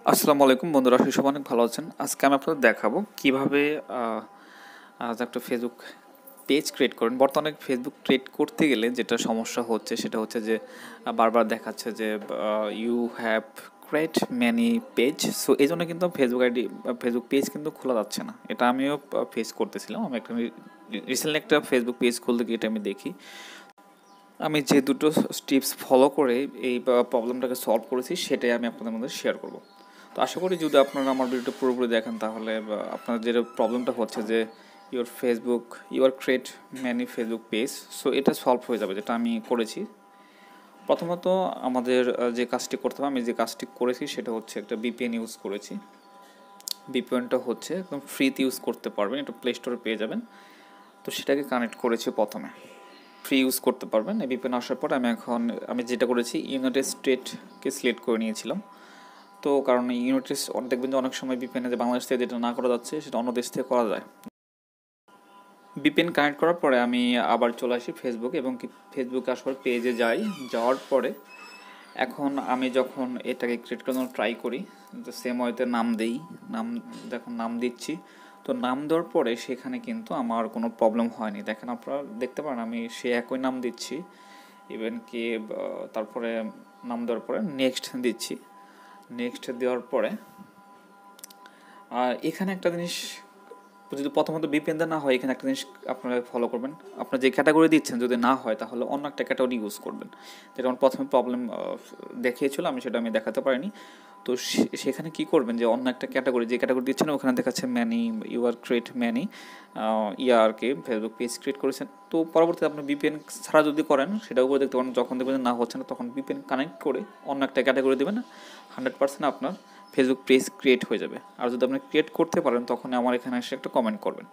আসসালামু আলাইকুম বন্ধুরা, আশা করি সবাই অনেক ভালো আছেন। আজকে আমি আপনাদের দেখাবো কিভাবে একটা ফেসবুক পেজ ক্রিয়েট করেন। বর্তমানে ফেসবুক ক্রিয়েট করতে গেলে যেটা সমস্যা হচ্ছে সেটা হচ্ছে যে বারবার দেখাচ্ছে যে you have create many page. So এই জন্য কিন্তু ফেসবুক পেজ কিন্তু খোলা যাচ্ছে না। এটা আমিও ফেস করতেছিলাম। আমি রিসেন্টলি একটা ফেসবুক পেজ খুলতে গিয়ে এটা আমি দেখি। আমি যে দুটো স্টেপস ফলো করে এই প্রবলেমটাকে সলভ করেছি সেটাই আমি আপনাদের মধ্যে শেয়ার করব। তো আশা করি যদি আপনারা আমার ভিডিওটা পুরোপুরি দেখেন তাহলে আপনার যে প্রবলেমটা হচ্ছে যে your create many Facebook page, so এটা সলভ হয়ে যাবে, যেটা আমি করেছি। প্রথমত আমাদের যে কাজটি করতে হবে, আমি যে কাজটি করেছি সেটা হচ্ছে একটা বিপিএন ইউজ করেছি। বিপিএনটা হচ্ছে একদম ফ্রিতে ইউজ করতে পারবেন, এটা প্লে স্টোরে পেয়ে যাবেন। তো সেটাকে কানেক্ট করেছি প্রথমে, ফ্রি ইউজ করতে পারবেন। এই বিপিএন আসার পর আমি যেটা করেছি ইউনাইটেড স্টেটকে সিলেক্ট করে নিয়েছিলাম। তো কারণ ইউনাইটেড দেখবেন যে অনেক সময় বিপিএনে যে বাংলাদেশ থেকে যেটা না করা যাচ্ছে সেটা অন্য দেশ থেকে করা যায়। বিপিএন কানেক্ট করার পরে আমি আবার চলে আসি ফেসবুকে এবং ফেসবুকে আসার পেজে যাওয়ার পরে এখন আমি যখন এটাকে ক্রিয়েট করার জন্য ট্রাই করি, তো সেম ওয়েতে নাম দিচ্ছি। তো নাম দেওয়ার পরে সেখানে কিন্তু আমার কোনো প্রবলেম হয়নি। দেখেন, আপনারা দেখতে পারেন আমি সে একই নাম দিচ্ছি, ইভেন কি তারপরে নাম দেওয়ার পরে নেক্সট দিচ্ছি। নেক্সট দেওয়ার পরে আর এখানে একটা জিনিস, যদি প্রথমত বিপিএন না হয়, এখানে একটা জিনিস আপনারা ফলো করবেন। আপনার যে ক্যাটাগরি দিচ্ছেন যদি না হয় তাহলে অন্য একটা ক্যাটাগরি ইউজ করবেন। যেটা আমার প্রথমে প্রবলেম দেখিয়েছিল, সেটা আমি দেখাতে পারিনি। তো সেখানে কী করবেন যে অন্য একটা ক্যাটাগরি, যে ক্যাটাগরি দিচ্ছেন ওখানে দেখাচ্ছে ম্যানি, ইউআর ক্রিয়েট ম্যানি ইয়ারকে ফেসবুক পেজ ক্রিয়েট করেছেন। তো পরবর্তীতে আপনি বিপিএন ছাড়া যদি করেন সেটাও করে দেখতে পারেন। যখন দেখবেন না হচ্ছে না তখন বিপিএন কানেক্ট করে অন্য একটা ক্যাটাগরি দেবেন, 100% আপনার ফেসবুক পেজ ক্রিয়েট হয়ে যাবে। আর যদি আপনি ক্রিয়েট করতে পারেন তখন আমার এখানে এসে একটা কমেন্ট করবেন।